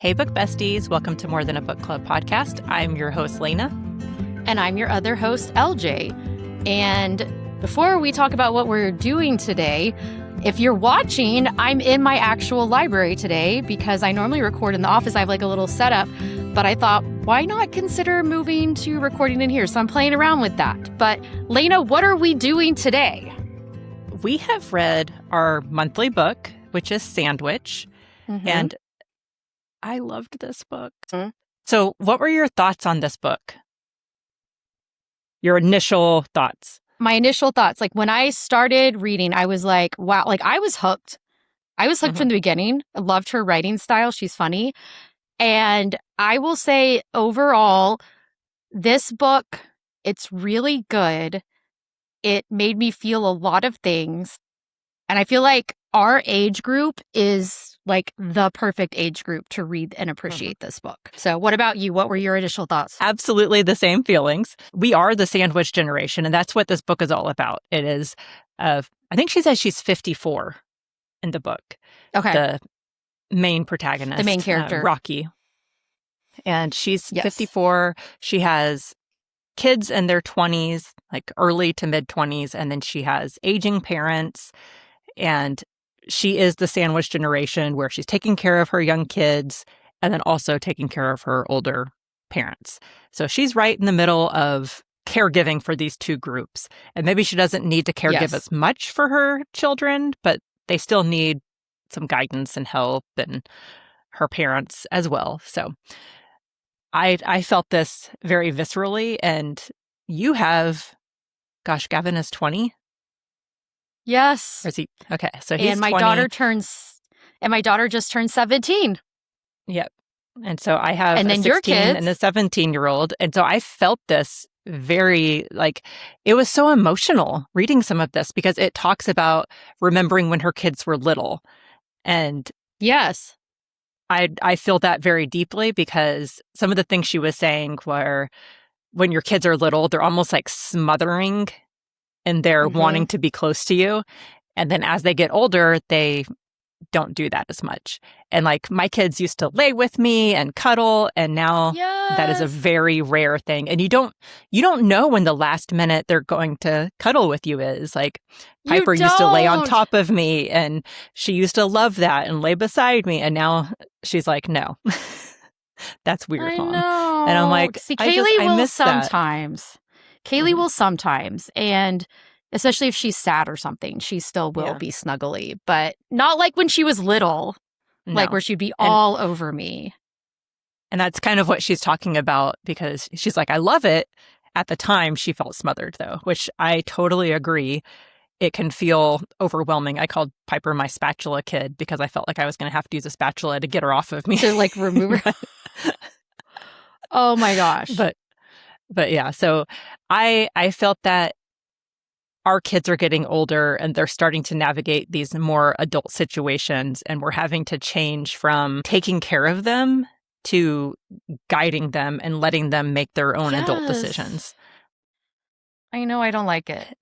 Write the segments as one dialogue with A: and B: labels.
A: Hey, book besties. Welcome to More Than a Book Club podcast. I'm your host, Leyna.
B: And I'm your other host, LJ. And before we talk about what we're doing today, if you're watching, I'm in my actual library today because I normally record in the office. I have like a little setup, but I thought, why not consider moving to recording in here? So I'm playing around with that. But Leyna, what are we doing today?
A: We have read our monthly book, which is Sandwich.
B: Mm-hmm.
A: And I loved this book.
B: Mm-hmm.
A: So what were your thoughts on this book? Your initial thoughts?
B: My initial thoughts, like when I started reading, I was like, wow, like I was hooked. I was hooked from the beginning. I loved her writing style. She's funny. And I will say overall, this book, it's really good. It made me feel a lot of things. And I feel like our age group is like the perfect age group to read and appreciate this book. So what about you? What were your initial thoughts?
A: Absolutely the same feelings. We are the sandwich generation, and that's what this book is all about. It is, I think she says she's 54 in the book.
B: Okay.
A: The main protagonist.
B: The main character.
A: Rocky. And she's
B: Yes.
A: 54. She has kids in their 20s, like early to mid 20s, and then she has aging parents. And she is the sandwich generation where she's taking care of her young kids and then also taking care of her older parents. So she's right in the middle of caregiving for these two groups. And maybe she doesn't need to caregive as much for her children, but they still need some guidance and help, and her parents as well. So I felt this very viscerally. And you have, gosh, Gavin is 20?
B: Yes.
A: Or is he? Okay, so he's
B: and my
A: 20.
B: my daughter just turned 17.
A: Yep. And so I have
B: And then
A: a
B: your
A: 16
B: kids.
A: and a 17-year-old. And so I felt this very, like, it was so emotional reading some of this because it talks about remembering when her kids were little. And
B: Yes.
A: I feel that very deeply because some of the things she was saying were when your kids are little, they're almost like smothering and they're wanting to be close to you. And then as they get older, they don't do that as much. And like my kids used to lay with me and cuddle, and now that is a very rare thing. And you don't know when the last minute they're going to cuddle with you is. Like Piper used to lay on top of me and she used to love that and lay beside me. And now she's like, no, that's weird, Mom.
B: know.
A: And I'm like,
B: see,
A: I
B: Kaylee will
A: miss that.
B: sometimes. Kaylee will sometimes. And especially if she's sad or something, she still will be snuggly. But not like when she was little, like where she'd be all over me.
A: And that's kind of what she's talking about because she's like, I love it. At the time, she felt smothered, though, which I totally agree. It can feel overwhelming. I called Piper my spatula kid because I felt like I was going to have to use a spatula to get her off of me.
B: To like remove her. Oh my gosh.
A: But yeah, so I felt that our kids are getting older and they're starting to navigate these more adult situations, and we're having to change from taking care of them to guiding them and letting them make their own adult decisions.
B: I know, I don't like it.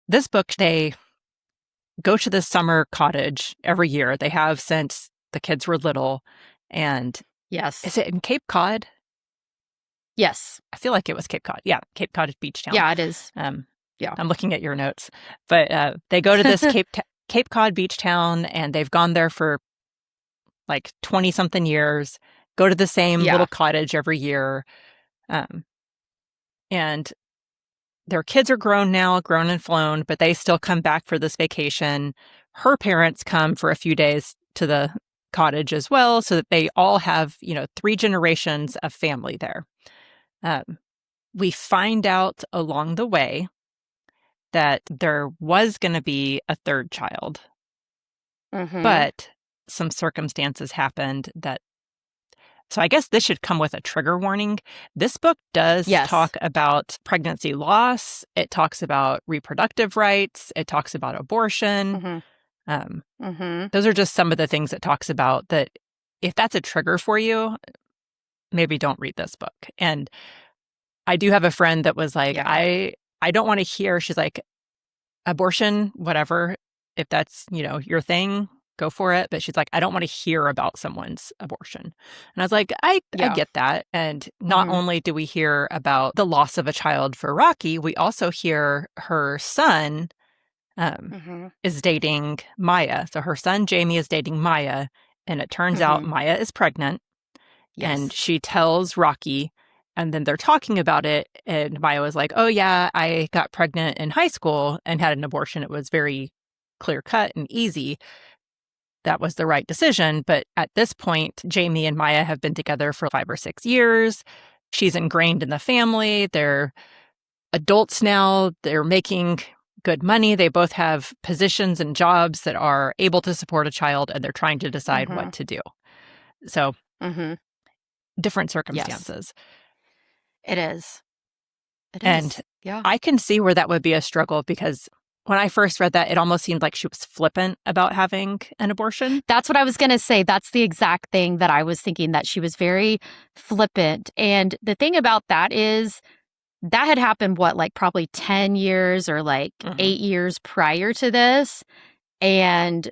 A: This book, they go to this summer cottage every year. They have since the kids were little. And is it in Cape Cod?
B: Yes.
A: I feel like it was Cape Cod. Yeah, Cape Cod Beach Town.
B: Yeah, it is.
A: Yeah, I'm looking at your notes. But they go to this Cape Cod beach town, and they've gone there for like 20-something years, go to the same little cottage every year. And their kids are grown now, grown and flown, but they still come back for this vacation. Her parents come for a few days to the cottage as well, so that they all have, 3 generations of family there. We find out along the way that there was going to be a third child, but some circumstances happened that. So I guess this should come with a trigger warning. This book does talk about pregnancy loss. It talks about reproductive rights. It talks about abortion. Those are just some of the things it talks about that if that's a trigger for you, maybe don't read this book. And I do have a friend that was like, I don't want to hear, she's like, abortion, whatever, if that's, your thing, go for it. But she's like, I don't want to hear about someone's abortion. And I was like, I
B: Yeah.
A: get that. And not only do we hear about the loss of a child for Rocky, we also hear her son is dating Maya. So her son, Jamie, is dating Maya. And it turns out Maya is pregnant.
B: Yes.
A: And she tells Rocky, and then they're talking about it. And Maya was like, oh, yeah, I got pregnant in high school and had an abortion. It was very clear cut and easy. That was the right decision. But at this point, Jamie and Maya have been together for 5 or 6 years. She's ingrained in the family. They're adults now. They're making good money. They both have positions and jobs that are able to support a child, and they're trying to decide what to do. So different circumstances.
B: Yes. It is.
A: And
B: yeah.
A: I can see where that would be a struggle, because when I first read that, it almost seemed like she was flippant about having an abortion.
B: That's what I was going to say. That's the exact thing that I was thinking, that she was very flippant. And the thing about that is that had happened, probably 10 years or 8 years prior to this. And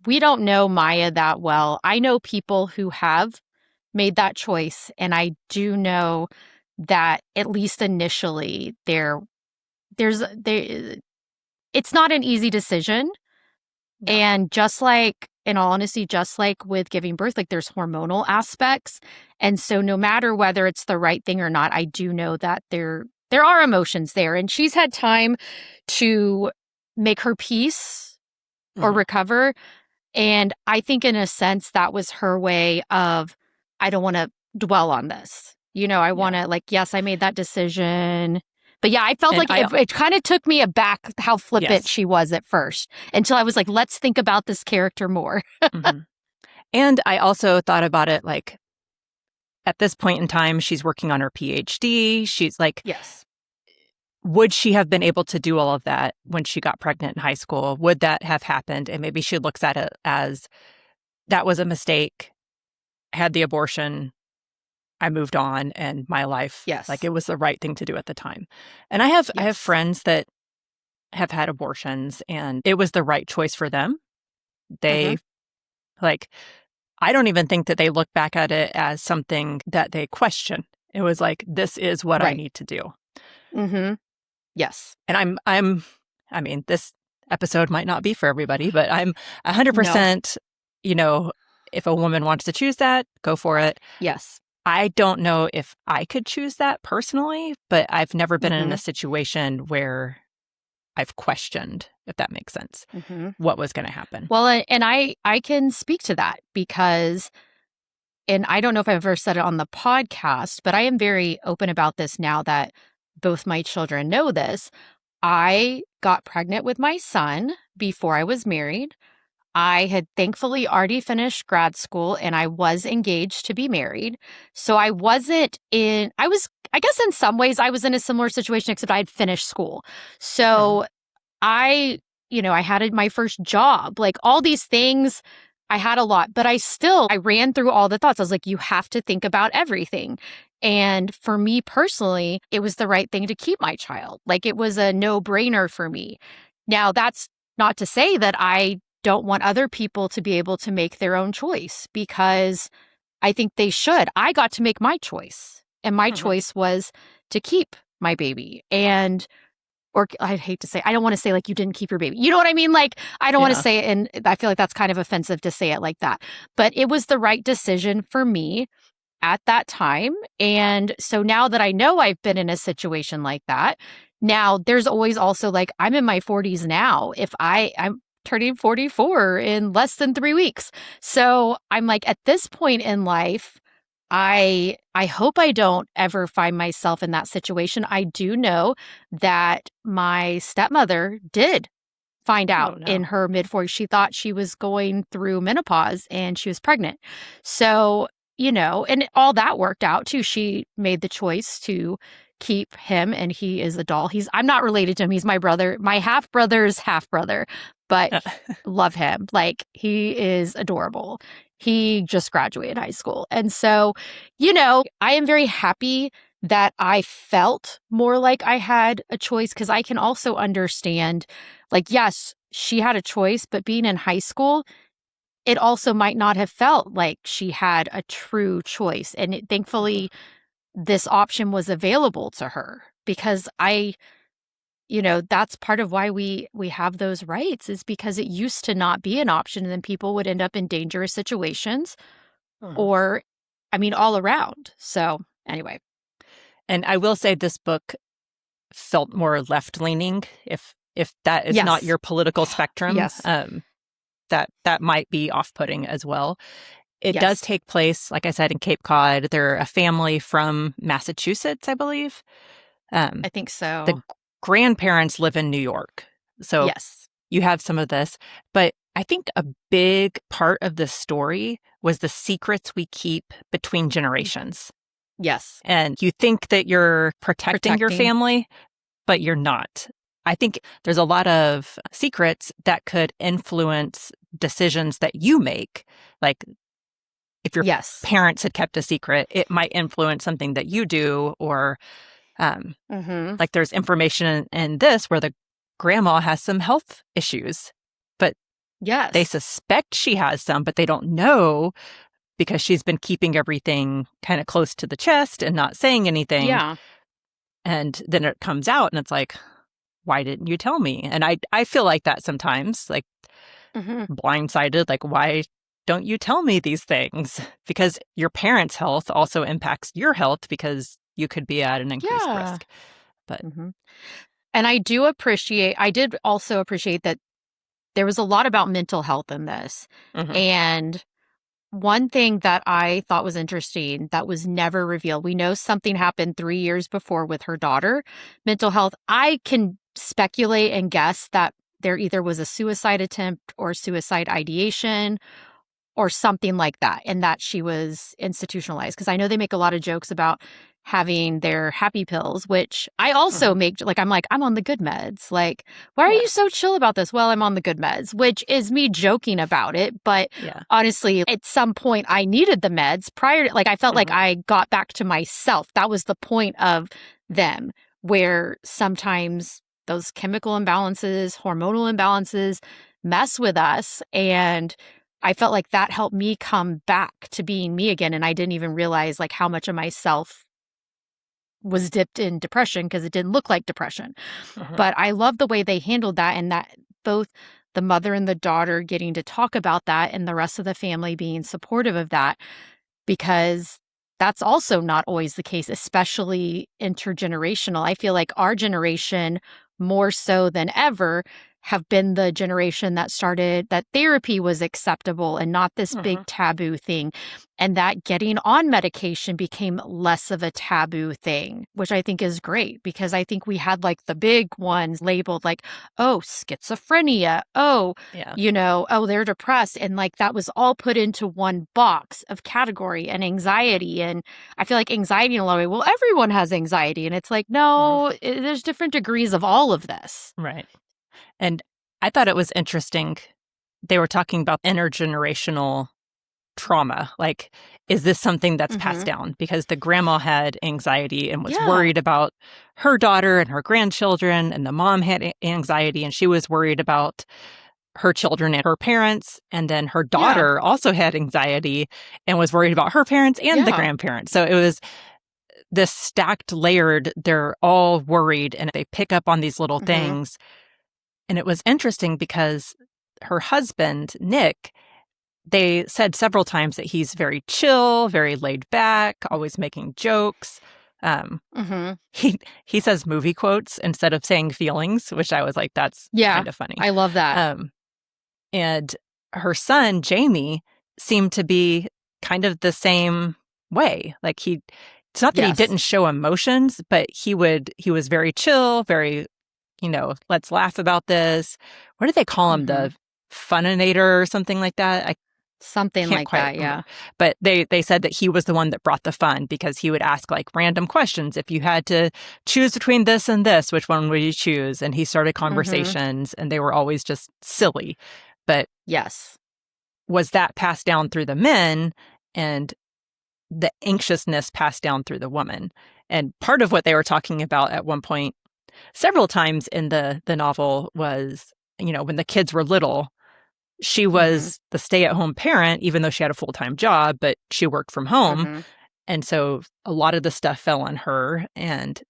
B: we don't know Maya that well. I know people who have made that choice. And I do know that at least initially it's not an easy decision. No. And just like, in all honesty, just like with giving birth, there's hormonal aspects. And so no matter whether it's the right thing or not, I do know that there are emotions there. And she's had time to make her peace or recover. And I think in a sense that was her way of, I don't want to dwell on this. I want to yes, I made that decision. But yeah, I felt it kind of took me aback how flippant she was at first, until I was like, let's think about this character more.
A: And I also thought about it at this point in time, she's working on her PhD. She's
B: yes.
A: Would she have been able to do all of that when she got pregnant in high school? Would that have happened? And maybe she looks at it as, that was a mistake. I had the abortion. I moved on, and my life, it was the right thing to do at the time. And I have friends that have had abortions, and it was the right choice for them. They I don't even think that they look back at it as something that they question. It was this is what I need to do.
B: Yes.
A: And I mean, this episode might not be for everybody, but I'm 100%, if a woman wants to choose that, go for it.
B: Yes.
A: I don't know if I could choose that personally, but I've never been in a situation where I've questioned, if that makes sense, what was going to happen.
B: Well, and I can speak to that because, and I don't know if I've ever said it on the podcast, but I am very open about this now that both my children know this. I got pregnant with my son before I was married. I had thankfully already finished grad school and I was engaged to be married. So I guess in some ways I was in a similar situation, except I had finished school. So I had my first job, all these things. I had a lot, but I ran through all the thoughts. I was like, you have to think about everything. And for me personally, it was the right thing to keep my child. It was a no-brainer for me. Now, that's not to say that I don't want other people to be able to make their own choice, because I think they should. I got to make my choice, and my choice was to keep my baby. Or I'd hate to say, I don't want to say you didn't keep your baby. You know what I mean? I don't want to say it, and I feel like that's kind of offensive to say it like that. But it was the right decision for me at that time. And so now that I know I've been in a situation like that, now there's always also I'm in my 40s now. I'm turning 44 in less than 3 weeks. So I'm at this point in life, I hope I don't ever find myself in that situation. I do know that my stepmother did find out in her mid-40s. She thought she was going through menopause and she was pregnant. So, and all that worked out too. She made the choice to keep him, and he is a doll. I'm not related to him. He's my brother, my half-brother's half-brother, but love him. He is adorable. He just graduated high school. And so, I am very happy that I felt more like I had a choice, because I can also understand, yes, she had a choice, but being in high school, it also might not have felt like she had a true choice. And
A: Mhm.
B: thankfully, this option was available to her because that's part of why we have those rights is because it used to not be an option and then people would end up in dangerous situations
A: Mhm.
B: or, I mean, all around. So anyway,
A: And I will say this book felt more left-leaning. If that is not
B: yes,
A: your political spectrum,
B: yes,
A: that might be off-putting as well. It does
B: yes,
A: take place, like I said, in Cape Cod. They're a family from Massachusetts, I believe. Um,
B: I think so.
A: the grandparents live in New York. So
B: Yes.
A: you have some of this. But I think a big part of the story was the secrets we keep between
B: Mm,
A: generations.
B: yes.
A: And you think that you're protecting your
B: Protecting.
A: family, but you're not. I think there's a lot of secrets that could influence decisions that you make. Like if your
B: Yes.
A: parents had kept a secret, it might influence something that you do. Or um,
B: Mm-hmm.
A: like there's information in this where the grandma has some health issues, but they
B: Yes.
A: suspect she has some, but they don't know because she's been keeping everything kind of close to the chest and not saying anything.
B: Yeah.
A: And then it comes out and it's like, why didn't you tell me? And I feel like that sometimes, like
B: Mm-hmm.
A: blindsided, like, why don't you tell me these things? Because your parents' health also impacts your health because you could be at an increased
B: Yeah.
A: risk. But
B: Mm-hmm. And I did also appreciate that there was a lot about mental health in this.
A: mhm,
B: And one thing that I thought was interesting that was never revealed, we know something happened 3 years before with her daughter, mental health. I can speculate and guess that there either was a suicide attempt or suicide ideation or something like that, and that she was institutionalized. Because I know they make a lot of jokes about having their happy pills, which I also
A: mhm,
B: make like, I'm on the good meds. Like, why are
A: yeah,
B: you so chill about this? Well, I'm on the good meds, which is me joking about it. But
A: yeah,
B: honestly, at some point I needed the meds prior to, like, I felt like
A: mhm,
B: I got back to myself. That was the point of them, where sometimes those chemical imbalances, hormonal imbalances mess with us. And I felt like that helped me come back to being me again, and I didn't even realize, like, how much of myself was dipped in depression because it didn't look like depression.
A: mhm,
B: But I love the way they handled that, and that both the mother and the daughter getting to talk about that and the rest of the family being supportive of that, because that's also not always the case, especially intergenerational. I feel like our generation, more so than ever, have been the generation that started that therapy was acceptable and not this big
A: mhm,
B: taboo thing. And that getting on medication became less of a taboo thing, which I think is great because I think we had like the big ones labeled like, oh, schizophrenia, oh,
A: yeah,
B: oh, they're depressed. And like that was all put into one box of category and anxiety. And I feel like anxiety in a lot of way, well, everyone has anxiety. And it's like,
A: mhm,
B: no, there's different degrees of all of this.
A: right. And I thought it was interesting. They were talking about intergenerational trauma. Like, is this something that's passed
B: Mm-hmm.
A: down? Because the grandma had anxiety and was
B: Yeah.
A: worried about her daughter and her grandchildren, and the mom had anxiety and she was worried about her children and her parents. And then her
B: Yeah.
A: daughter also had anxiety and was worried about her parents and the
B: Yeah.
A: grandparents. So it was this stacked, layered, they're all worried and they pick up on these little
B: Mm-hmm.
A: things. And it was interesting because her husband, Nick, they said several times that he's very chill, very laid back, always making jokes. Um,
B: Mm-hmm.
A: he says movie quotes instead of saying feelings, which I was like, that's
B: Yeah.
A: kind of funny.
B: I love that.
A: Um, and her son, Jamie, seemed to be kind of the same way. Like it's not that he
B: Yes.
A: didn't show emotions, but he was very chill, very, let's laugh about this. What do they call him?
B: Mm-hmm.
A: The funinator or something like that? I
B: Something
A: can't
B: like
A: quite
B: that.
A: remember.
B: Yeah.
A: But they said that he was the one that brought the fun because he would ask like random questions. If you had to choose between this and this, which one would you choose? And he started
B: Mm-hmm.
A: conversations and they were always just silly. But
B: Yes.
A: was that passed down through the men and the anxiousness passed down through the woman? And part of what they were talking about at one point, several times in the novel was, when the kids were little, she
B: Mm-hmm.
A: was the stay-at-home parent, even though she had a full-time job, but she worked from home.
B: Mm-hmm.
A: And so a lot of the stuff fell on her, and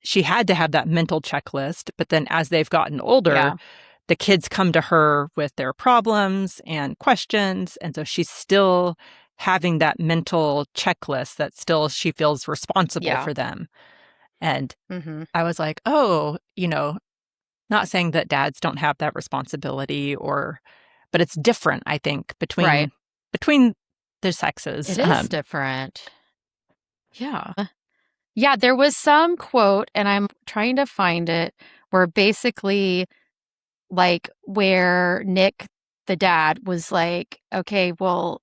A: she had to have that mental checklist. But then as they've gotten older,
B: Yeah.
A: the kids come to her with their problems and questions. And so she's still having that mental checklist that still she feels responsible
B: Yeah.
A: for them. And
B: Mm-hmm.
A: I was like, oh, not saying that dads don't have that responsibility but it's different, I think,
B: Right.
A: between the sexes.
B: It is different. Yeah. Yeah, there was some quote, and I'm trying to find it, where basically, like, where Nick, the dad, was like, okay, well,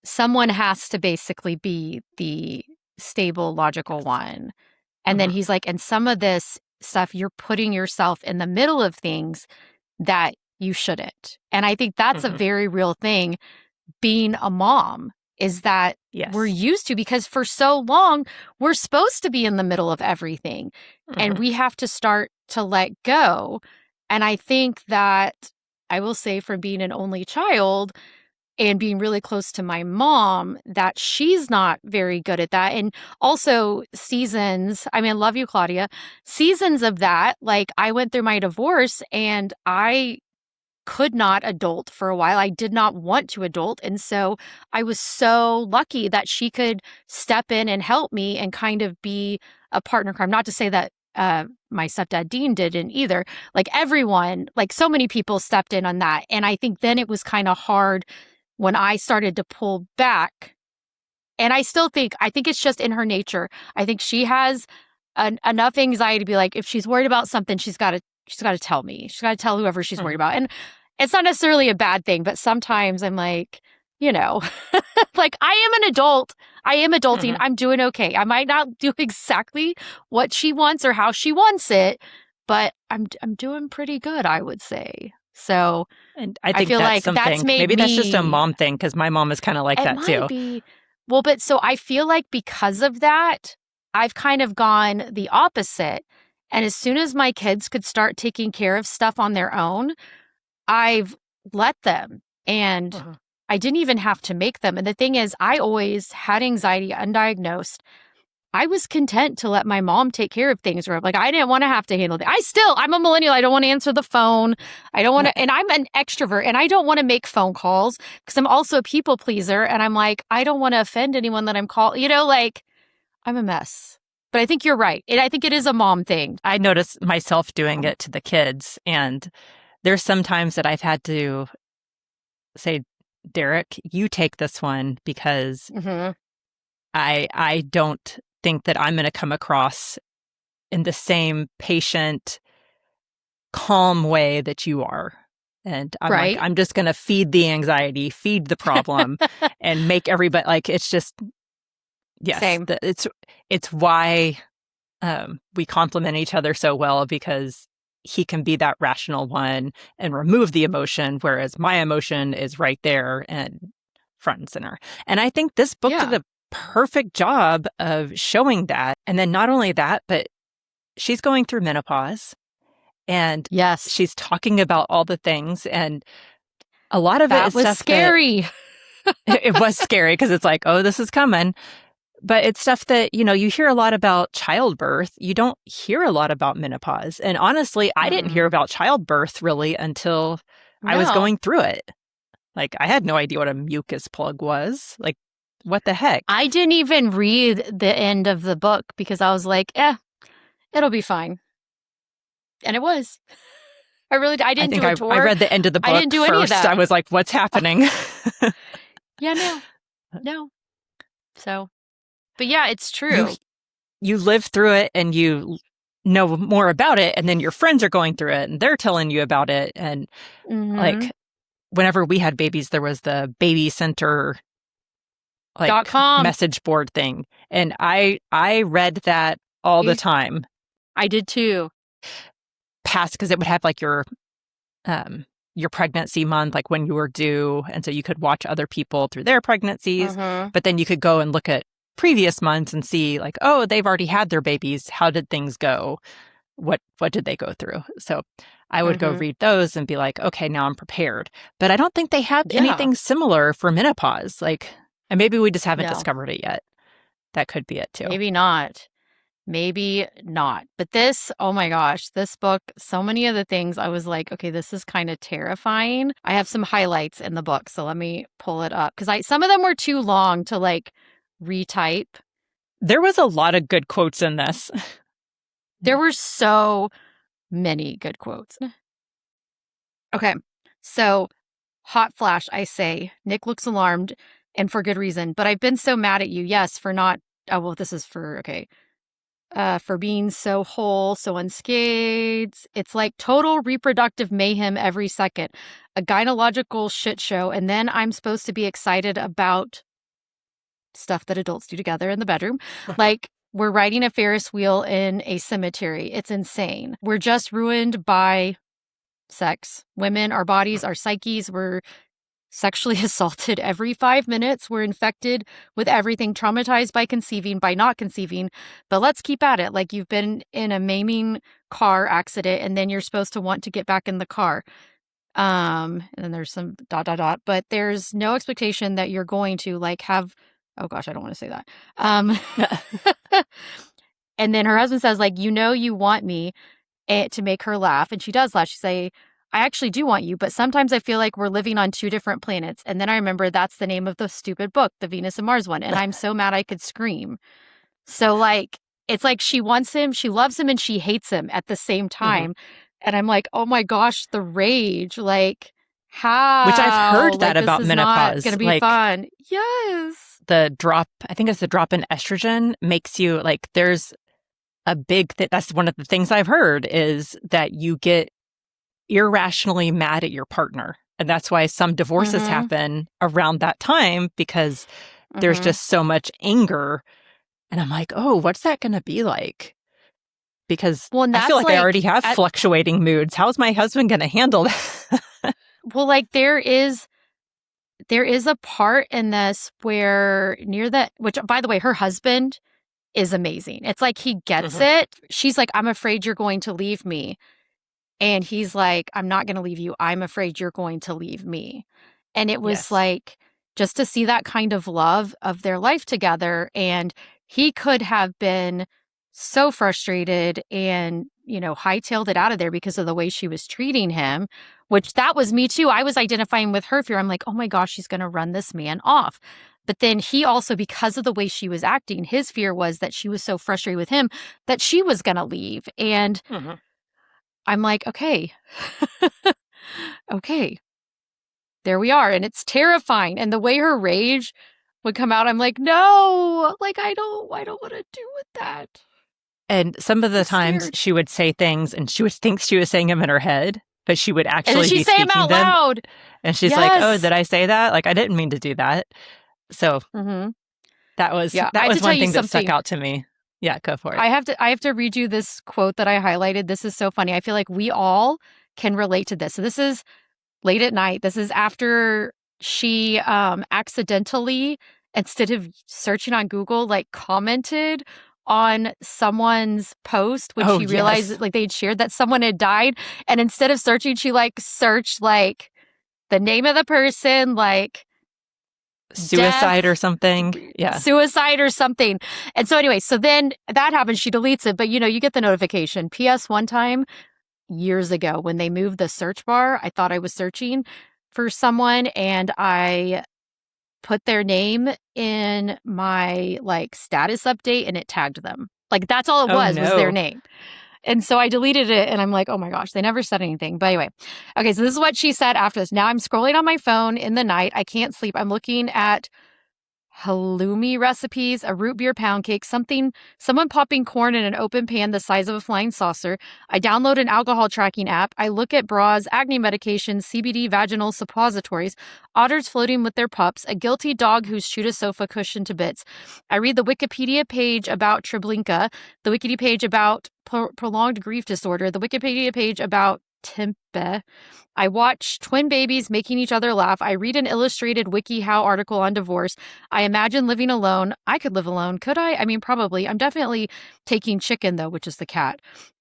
B: someone has to basically be the stable, logical one. And then
A: Mhm,
B: he's like, and some of this stuff, you're putting yourself in the middle of things that you shouldn't. And I think that's a
A: mhm.
B: very real thing being a mom, is that we're
A: Yes.
B: used to, because for so long we're supposed to be in the middle of everything, and
A: Mhm,
B: we have to start to let go. And I think that, I will say, from being an only child and being really close to my mom, that she's not very good at that. And also seasons, I mean, I love you, Claudia, seasons of that, like I went through my divorce and I could not adult for a while. I did not want to adult. And so I was so lucky that she could step in and help me and kind of be a partner in crime. Not to say that my stepdad Dean didn't either. Like everyone, like so many people stepped in on that. And I think then it was kind of hard when I started to pull back. And I think it's just in her nature. I think she has enough anxiety to be like, if she's worried about something, she's got to tell me. She's got to tell whoever she's worried
A: mhm,
B: about. And it's not necessarily a bad thing, but sometimes I'm like, you know, like I am an adult. I am adulting.
A: mhm.
B: I'm doing okay. I might not do exactly what she wants or how she wants it, but I'm doing pretty good, I would say. So
A: And I
B: I
A: think
B: feel
A: that's
B: like that's
A: something,
B: made
A: maybe that's just a
B: me,
A: mom thing because my mom is kind of like
B: it
A: that
B: might
A: too.
B: be, well, but so I feel like because of that, I've kind of gone the opposite. And as soon as my kids could start taking care of stuff on their own, I've let them. And
A: Mhm.
B: I didn't even have to make them. And the thing is, I always had anxiety undiagnosed. I was content to let my mom take care of things, or like I didn't want to have to handle it. I'm a millennial. I don't want to answer the phone. I don't want to, and I'm an extrovert and I don't want to make phone calls because I'm also a people pleaser. And I'm like, I don't want to offend anyone that I'm calling, like I'm a mess. But I think you're right. And I think it is a mom thing.
A: I notice myself doing it to the kids, and there's some times that I've had to say, Derek, you take this one because
B: Mm-hmm.
A: I don't think that I'm going to come across in the same patient, calm way that you are. And I'm like,
B: Right.
A: I'm just going to feed the anxiety, feed the problem, and make everybody like it's just yes,
B: Same.
A: it's why we complement each other so well because he can be that rational one and remove the emotion, whereas my emotion is right there and front and center. And I think this book did
B: Yeah.
A: a perfect job of showing that. And then not only that, but she's going through menopause and
B: Yes.
A: she's talking about all the things. And a lot of it
B: That
A: is
B: was
A: stuff that
B: scary.
A: it was scary because it's like, oh, this is coming. But it's stuff that, you hear a lot about childbirth. You don't hear a lot about menopause. And honestly, I didn't hear
B: Mm-mm.
A: about childbirth really until I was
B: No.
A: going through it. Like, I had no idea what a mucus plug was. Like, what the heck?
B: I didn't even read the end of the book because I was like, it'll be fine. And it was. I
A: I
B: didn't
A: think
B: do a
A: I
B: tour.
A: read the end of the
B: I didn't
A: book
B: do any of
A: first. I
B: that.
A: was like, what's happening?
B: Yeah, no. So, but yeah, it's
A: you
B: true.
A: you live through it and you know more about it, and then your friends are going through it and they're telling you about it. And
B: Mm-hmm.
A: like whenever we had babies, there was the baby center like
B: .com.
A: message board thing. And I read that all the time
B: I did too.
A: past because it would have like your pregnancy month, like when you were due. And so you could watch other people through their pregnancies,
B: Mm-hmm.
A: but then you could go and look at previous months and see like, oh, they've already had their babies. How did things go? What did they go through? So I would go
B: Mm-hmm.
A: read those and be like, okay, now I'm prepared. But I don't think they have
B: Yeah.
A: anything similar for menopause. Like, and maybe we just haven't
B: No,
A: discovered it yet. That could be it too.
B: maybe not. Maybe not. But this, oh my gosh, this book, so many of the things I was like, okay, this is kind of terrifying. I have some highlights in the book, so let me pull it up because I some of them were too long to like retype.
A: There was a lot of good quotes in this.
B: There were so many good quotes. Okay. So, hot flash, I say. Nick looks alarmed and for good reason, but I've been so mad at you. Yes, for not oh well, this is for okay. For being so whole, so unscathed. It's like total reproductive mayhem every second, a gynecological shit show. And then I'm supposed to be excited about stuff that adults do together in the bedroom. Like we're riding a Ferris wheel in a cemetery. It's insane. We're just ruined by sex. Women, our bodies, our psyches, we're sexually assaulted every 5 minutes. We're infected with everything, traumatized by conceiving, by not conceiving. But let's keep at it. Like you've been in a maiming car accident and then you're supposed to want to get back in the car. And then there's some ... but there's no expectation that you're going to like have, oh gosh, I don't want to say that. And then her husband says like, you want me to make her laugh. And she does laugh. She say, I actually do want you, but sometimes I feel like we're living on two different planets. And then I remember that's the name of the stupid book, the Venus and Mars one. And I'm so mad I could scream. So like, it's like she wants him, she loves him, and she hates him at the same
A: Mhm.
B: time. And I'm like, oh my gosh, the rage. Like,
A: Which I've
B: how?
A: heard that
B: Like, this
A: about
B: is not going
A: menopause.
B: to be
A: Like
B: fun. Yes.
A: the drop, I think it's the drop in estrogen makes you like, there's a big, that's one of the things I've heard is that you get irrationally mad at your partner. And that's why some divorces
B: Mm-hmm.
A: happen around that time because there's
B: Mm-hmm.
A: just so much anger. And I'm like, oh, what's that going to be like? Because
B: Well, and
A: I feel
B: that's
A: like I
B: like,
A: already have fluctuating moods. How's my husband going to handle that?
B: well, like there is a part in this where near that, which by the way, her husband is amazing. It's like he gets
A: Mhm.
B: it. She's like, I'm afraid you're going to leave me. And he's like, I'm not going to leave you. I'm afraid you're going to leave me. And it was
A: Yes.
B: like, just to see that kind of love of their life together. And he could have been so frustrated and, hightailed it out of there because of the way she was treating him, which that was me too. I was identifying with her fear. I'm like, oh my gosh, she's going to run this man off. But then he also, because of the way she was acting, his fear was that she was so frustrated with him that she was going to leave. And
A: Mhm.
B: I'm like, okay, okay, there we are. And it's terrifying. And the way her rage would come out, I'm like, no, like, I don't want to do with that.
A: And some of the
B: I'm
A: times
B: scared.
A: she would say things and she would think she was saying them in her head, but she would
B: And then
A: actually
B: she
A: be
B: say them
A: speaking
B: out
A: them.
B: loud.
A: And she's like, oh,
B: Yes.
A: did I say that? Like, I didn't mean to do that. So
B: Mm-hmm.
A: that was
B: Yeah. I
A: that
B: have to
A: was
B: tell
A: one
B: you
A: thing that stuck
B: something.
A: out to me. Yeah, go for it.
B: I have to read you this quote that I highlighted. This is so funny. I feel like we all can relate to this. So this is late at night. This is after she accidentally, instead of searching on Google, like commented on someone's post when
A: Oh,
B: she realized
A: yes.
B: that, like they'd shared that someone had died. And instead of searching, she like searched like the name of the person, like
A: Suicide or
B: death,
A: something. Yeah.
B: suicide or something. And so anyway, so then that happens. She deletes it, but you get the notification. P.S. One time years ago when they moved the search bar, I thought I was searching for someone and I put their name in my like status update and it tagged them. Like that's all it
A: Oh,
B: was their
A: no.
B: name. And so I deleted it and I'm like, oh my gosh, they never said anything. But anyway, okay, so this is what she said after this. Now I'm scrolling on my phone in the night. I can't sleep. I'm looking at halloumi recipes, a root beer pound cake, someone popping corn in an open pan the size of a flying saucer. I download an alcohol tracking app. I look at bras, acne medications, CBD vaginal suppositories, otters floating with their pups, a guilty dog who's chewed a sofa cushion to bits. I read the Wikipedia page about Treblinka, the Wikipedia page about prolonged grief disorder, the Wikipedia page about Tempe. I watch twin babies making each other laugh. I read an illustrated WikiHow article on divorce. I imagine living alone. I could live alone, could I? I mean, probably. I'm definitely taking Chicken, though, which is the cat.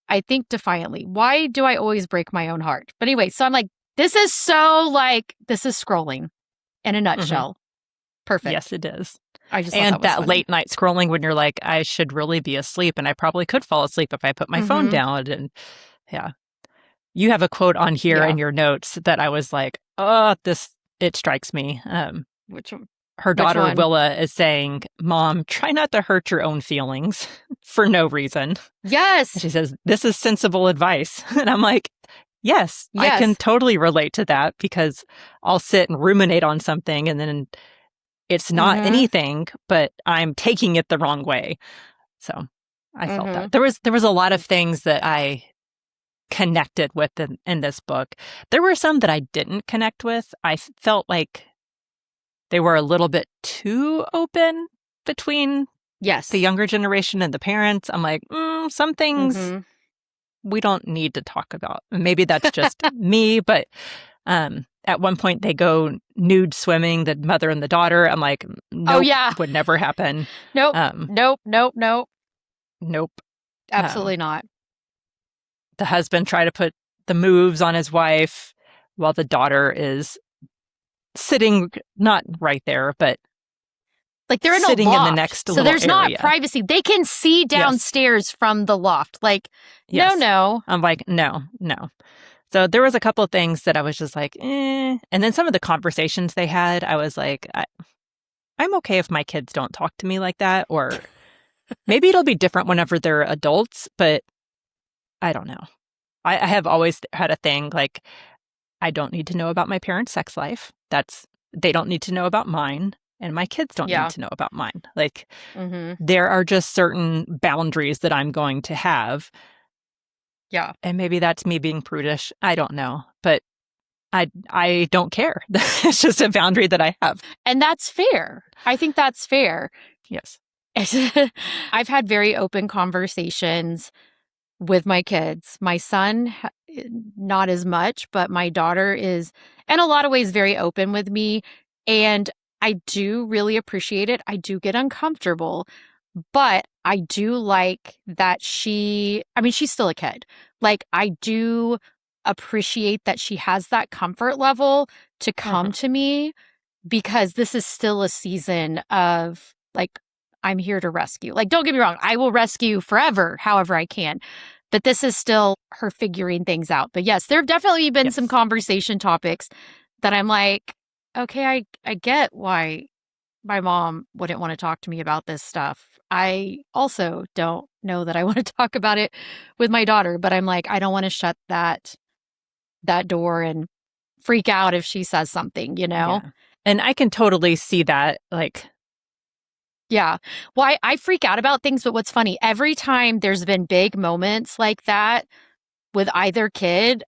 B: I think defiantly. Why do I always break my own heart? But anyway, so I'm like, this is so like, this is scrolling in a nutshell. Perfect.
A: Yes, it is.
B: I just thought
A: And
B: that was funny.
A: late night scrolling when you're like, I should really be asleep, and I probably could fall asleep if I put my phone down. And yeah, you have a quote on here in your notes that I was like, oh, it strikes me.
B: Which
A: Her daughter
B: one?
A: Willa is saying, Mom, try not to hurt your own feelings for no reason.
B: Yes.
A: She says, this is sensible advice. And I'm like, yes, I can totally relate to that, because I'll sit and ruminate on something and then it's not anything, but I'm taking it the wrong way. So I felt that. There was a lot of things that I connected with in this book. There were some that I didn't connect with. I felt like they were a little bit too open between the younger generation and the parents. I'm like, some things we don't need to talk about. Maybe that's just me, but at one point they go nude swimming, the mother and the daughter. I'm like, nope, would never happen.
B: Nope, nope. Absolutely not.
A: The husband tried to put the moves on his wife while the daughter is sitting not right there, but
B: like they're in
A: sitting
B: a loft,
A: in the next
B: so
A: little
B: there's
A: area.
B: not privacy. They can see downstairs from the loft. Like, no.
A: I'm like, no. So there was a couple of things that I was just like, eh. And then some of the conversations they had, I was like, I'm okay if my kids don't talk to me like that, or maybe it'll be different whenever they're adults, but I don't know. I have always had a thing like, I don't need to know about my parents' sex life. They don't need to know about mine, and my kids don't need to know about mine. Like, there are just certain boundaries that I'm going to have.
B: Yeah.
A: And maybe that's me being prudish. I don't know. But I don't care. It's just a boundary that I have.
B: And that's fair. I think that's fair.
A: Yes.
B: I've had very open conversations with my kids. My son, not as much, but my daughter is, in a lot of ways, very open with me. And I do really appreciate it. I do get uncomfortable, but I do like that she's still a kid. Like, I do appreciate that she has that comfort level to come to me, because this is still a season of, like, I'm here to rescue. Like, don't get me wrong, I will rescue forever, however I can. But this is still her figuring things out. But yes, there have definitely been some conversation topics that I'm like, okay, I get why my mom wouldn't want to talk to me about this stuff. I also don't know that I want to talk about it with my daughter, but I'm like, I don't want to shut that door and freak out if she says something, you know?
A: Yeah. And I can totally see that, like...
B: Yeah. Well, I freak out about things, but what's funny, every time there's been big moments like that with either kid,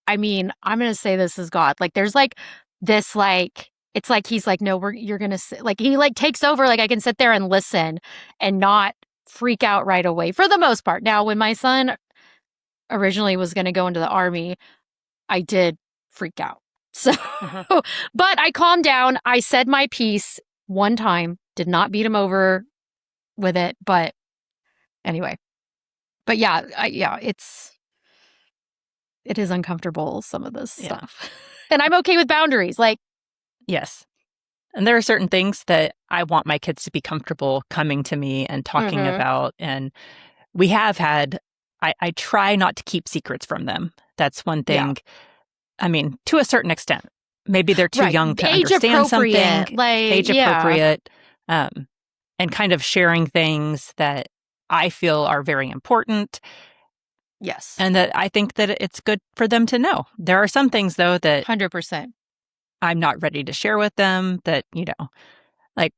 B: I mean, I'm going to say this is God. Like, there's like this, like, it's like he's like, no, you're going to sit. Like, he like takes over. Like, I can sit there and listen and not freak out right away for the most part. Now, when my son originally was going to go into the Army, I did freak out. So, but I calmed down. I said my piece one time, did not beat him over with it. But anyway, but yeah, it is uncomfortable, some of this stuff. And I'm okay with boundaries. Like,
A: yes. And there are certain things that I want my kids to be comfortable coming to me and talking about. And we have had, I try not to keep secrets from them. That's one thing. Yeah. I mean, to a certain extent. Maybe they're too young to understand something.
B: Like,
A: age appropriate. And kind of sharing things that I feel are very important.
B: Yes.
A: And that I think that it's good for them to know. There are some things, though, that
B: 100%.
A: I'm not ready to share with them that, like,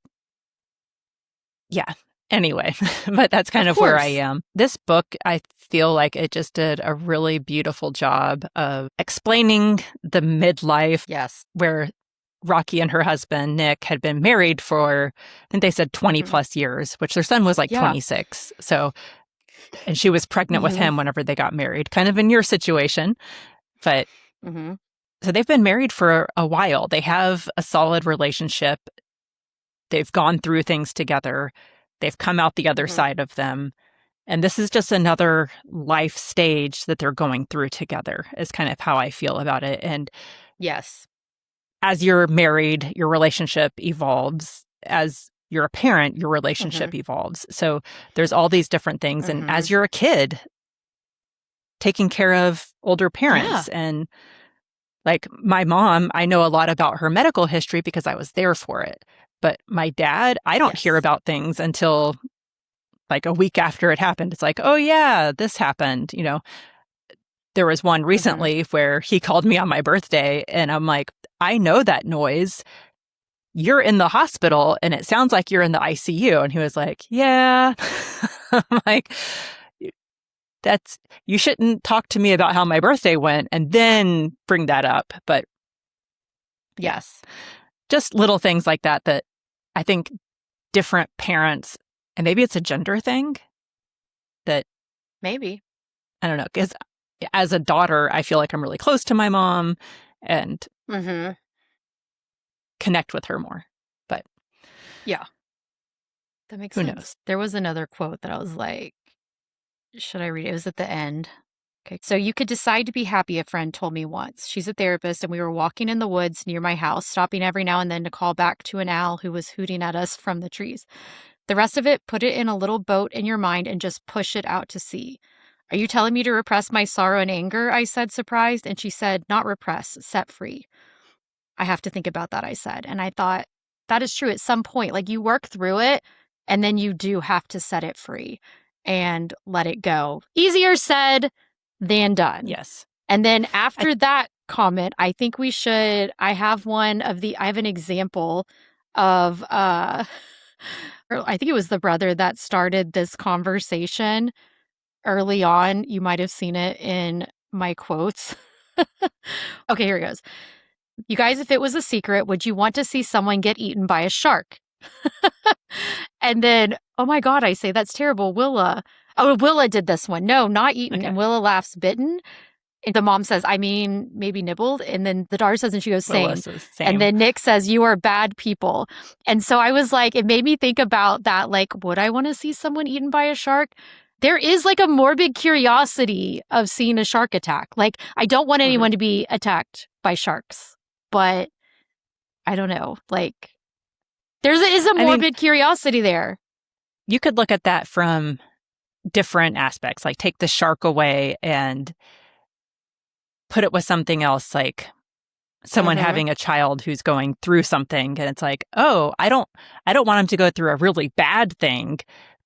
A: yeah. Anyway, but that's kind of where I am. This book, I feel like it just did a really beautiful job of explaining the midlife.
B: Yes.
A: Where Rocky and her husband, Nick, had been married for, I think they said 20 plus years, which their son was like 26. So, and she was pregnant with him whenever they got married, kind of in your situation. But so they've been married for a while. They have a solid relationship. They've gone through things together. They've come out the other side of them. And this is just another life stage that they're going through together, is kind of how I feel about it. And
B: Yes.
A: as you're married, your relationship evolves. As you're a parent, your relationship evolves. So there's all these different things. And as you're a kid, taking care of older parents, and like my mom, I know a lot about her medical history because I was there for it. But my dad, I don't hear about things until like a week after it happened. It's like, oh yeah, this happened. You know, there was one recently where he called me on my birthday and I'm like, I know that noise. You're in the hospital and it sounds like you're in the ICU. And he was like, yeah. I'm like, you shouldn't talk to me about how my birthday went and then bring that up. But
B: yes,
A: just little things like that I think different parents, and maybe it's a gender thing that
B: maybe,
A: I don't know, because as a daughter, I feel like I'm really close to my mom and connect with her more. But
B: yeah, that makes
A: who
B: sense.
A: knows?
B: There was another quote that I was like, should I read it? It was at the end. Okay. So you could decide to be happy, a friend told me once. She's a therapist, and we were walking in the woods near my house, stopping every now and then to call back to an owl who was hooting at us from the trees. The rest of it, put it in a little boat in your mind and just push it out to sea. Are you telling me to repress my sorrow and anger? I said, surprised. And she said, not repress, set free. I have to think about that, I said. And I thought, that is true at some point. Like, you work through it and then you do have to set it free and let it go. Easier said than done.
A: Yes.
B: And then after that comment, I think we should, I have an example of, I think it was the brother that started this conversation early on. You might have seen it in my quotes. Okay, here it goes. You guys, if it was a secret, would you want to see someone get eaten by a shark? And then, oh my God, I say, that's terrible. Willa. Oh, Willa did this one. No, not eaten. Okay. And Willa laughs, bitten. And the mom says, I mean, maybe nibbled. And then the daughter says, and she goes, same.
A: Same.
B: And then Nick says, you are bad people. And so I was like, it made me think about that. Like, would I want to see someone eaten by a shark? There is like a morbid curiosity of seeing a shark attack. Like, I don't want anyone to be attacked by sharks, but I don't know. Like, there is a morbid curiosity there.
A: You could look at that from different aspects, like take the shark away and put it with something else, like someone having a child who's going through something, and it's like, oh, I don't want him to go through a really bad thing,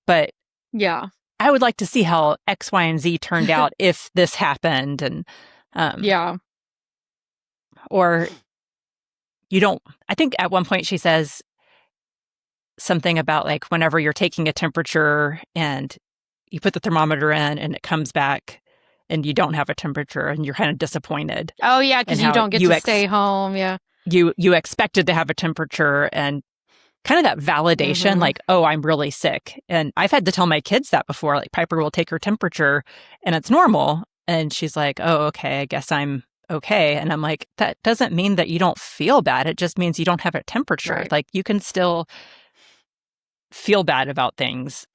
A: but
B: yeah,
A: I would like to see how X, Y, and Z turned out if this happened. And
B: yeah.
A: Or you don't, I think at one point she says something about like whenever you're taking a temperature and you put the thermometer in and it comes back and you don't have a temperature and you're kind of disappointed.
B: Oh yeah, because you don't get to stay home. Yeah.
A: You expected to have a temperature, and kind of that validation, like, oh, I'm really sick. And I've had to tell my kids that before, like Piper will take her temperature and it's normal. And she's like, oh, okay, I guess I'm okay. And I'm like, that doesn't mean that you don't feel bad. It just means you don't have a temperature. Right. Like you can still feel bad about things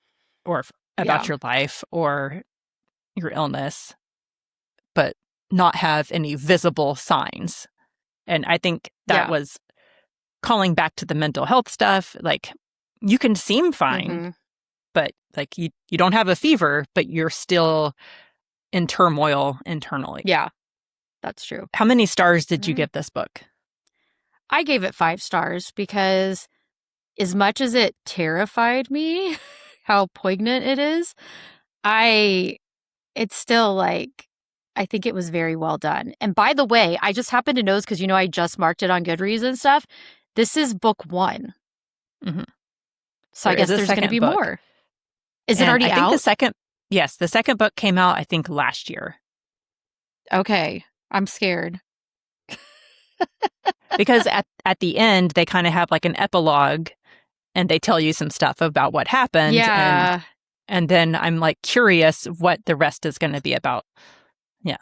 A: or about your life or your illness, but not have any visible signs. And I think that was calling back to the mental health stuff. Like you can seem fine, but like you don't have a fever, but you're still in turmoil internally.
B: Yeah, that's true.
A: How many stars did you give this book?
B: I gave it 5 stars because as much as it terrified me, how poignant it is, it's still like, I think it was very well done. And by the way, I just happened to know this because, I just marked it on Goodreads and stuff. This is book 1. So I guess there's going to be more. Is it already out?
A: The second book came out, I think, last year.
B: Okay. I'm scared.
A: Because at the end, they kind of have like an epilogue and they tell you some stuff about what happened.
B: Yeah.
A: And then I'm like curious what the rest is going to be about. Yeah.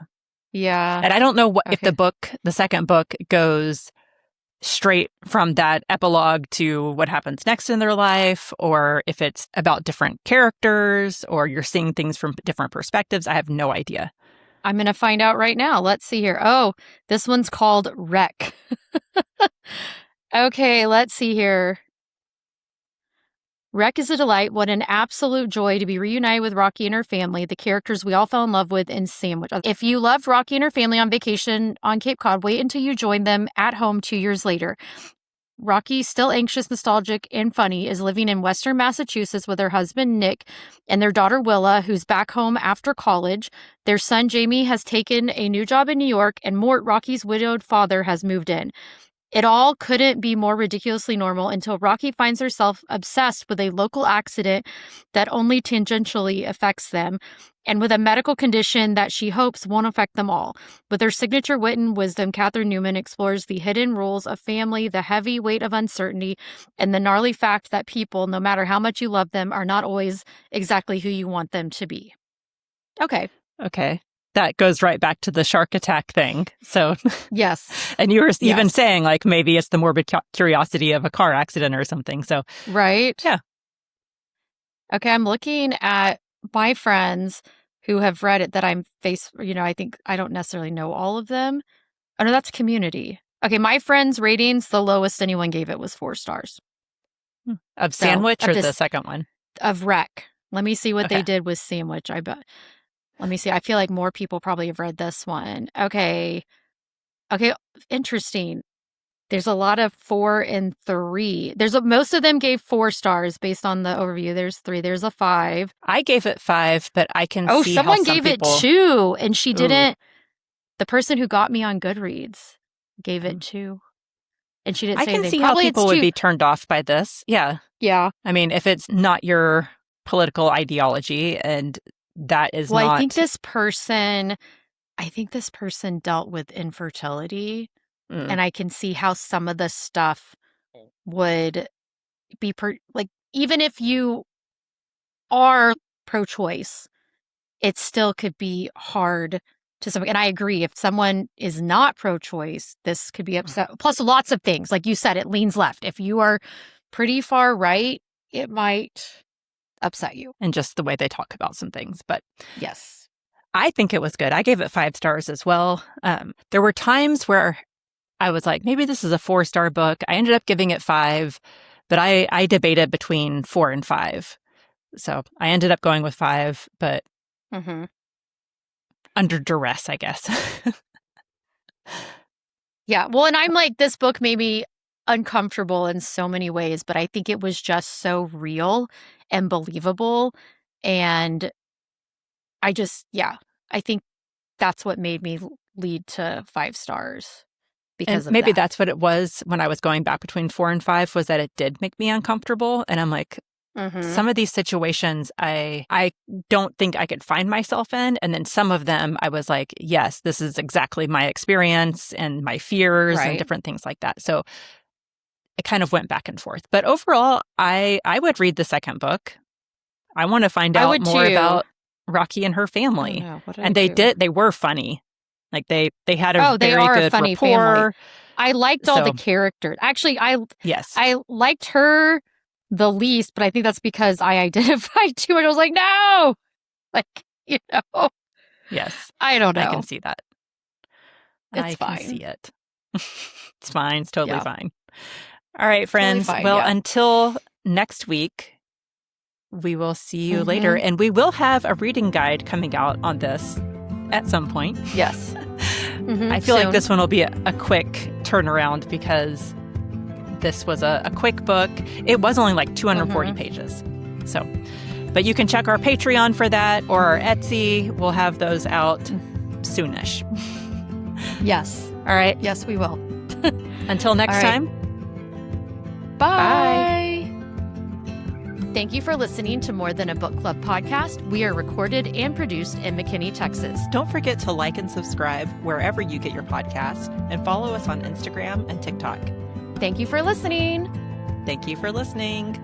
B: Yeah.
A: And I don't know if the second book goes straight from that epilogue to what happens next in their life, or if it's about different characters, or you're seeing things from different perspectives. I have no idea.
B: I'm going to find out right now. Let's see here. Oh, this one's called Wreck. Okay, let's see here. Wreck is a delight. What an absolute joy to be reunited with Rocky and her family, the characters we all fell in love with in Sandwich. If you loved Rocky and her family on vacation on Cape Cod, wait until you join them at home 2 years later. Rocky, still anxious, nostalgic, and funny, is living in Western Massachusetts with her husband, Nick, and their daughter, Willa, who's back home after college. Their son, Jamie, has taken a new job in New York, and Mort, Rocky's widowed father, has moved in. It all couldn't be more ridiculously normal until Rocky finds herself obsessed with a local accident that only tangentially affects them, and with a medical condition that she hopes won't affect them all. With her signature wit and wisdom, Catherine Newman explores the hidden rules of family, the heavy weight of uncertainty, and the gnarly fact that people, no matter how much you love them, are not always exactly who you want them to be. Okay.
A: That goes right back to the shark attack thing. So
B: yes.
A: And you were even saying, like, maybe it's the morbid curiosity of a car accident or something. So
B: right.
A: Yeah.
B: Okay, I'm looking at my friends who have read it that I'm I think I don't necessarily know all of them. Oh no, that's Community. Okay, my friends' ratings, the lowest anyone gave it was 4 stars.
A: Of Sandwich or the second one?
B: Of Wreck. Let me see what they did with Sandwich, I bet. Let me see. I feel like more people probably have read this one. Okay, interesting. There's a lot of 4 and 3. Most of them gave 4 stars based on the overview. There's 3. There's a 5.
A: I gave it 5, but I can see
B: someone
A: how some
B: gave
A: people...
B: it 2, and she didn't. The person who got me on Goodreads gave it 2, and she didn't say anything.
A: I can see how people would be turned off by this. Yeah.
B: Yeah.
A: I mean, if it's not your political ideology, and that is not...
B: I think this person dealt with infertility. And I can see how some of the stuff would be even if you are pro-choice, it still could be hard to some. And I agree, if someone is not pro-choice, this could be upset. Plus, lots of things, like you said, it leans left. If you are pretty far right, it might upset you.
A: And just the way they talk about some things, but
B: yes,
A: I think it was good. I gave it 5 stars as well. There were times where I was like, maybe this is a 4-star book. I ended up giving it 5, but I debated between 4 and 5. So I ended up going with 5, but under duress, I guess.
B: Yeah. Well, and I'm like, this book made me uncomfortable in so many ways, but I think it was just so real and believable. And I think that's what made me lead to 5 stars. Because
A: maybe that's what it was when I was going back between 4 and 5, was that it did make me uncomfortable. And I'm like, some of these situations I don't think I could find myself in. And then some of them I was like, yes, this is exactly my experience and my fears and different things like that. So it kind of went back and forth. But overall, I would read the second book. I want to find out more about Rocky and her family. And they were funny. Like they had a very good
B: funny
A: rapport.
B: Family. I liked all the characters. Actually, I liked her the least, but I think that's because I identified too much. I was like, no,
A: Yes,
B: I don't know.
A: I can see that.
B: It's fine.
A: I can see it. It's fine. It's totally fine. All right, friends. Totally fine, until next week, we will see you later, and we will have a reading guide coming out on this at some point.
B: Yes.
A: I feel like this one will be a quick turnaround because this was a quick book. It was only like 240 pages. So, but you can check our Patreon for that, or our Etsy. We'll have those out soonish.
B: Yes.
A: All right.
B: Yes, we will.
A: Until next time.
B: Bye. Thank you for listening to More Than a Book Club podcast. We are recorded and produced in McKinney, Texas.
A: Don't forget to like and subscribe wherever you get your podcast, and follow us on Instagram and TikTok.
B: Thank you for listening.
A: Thank you for listening.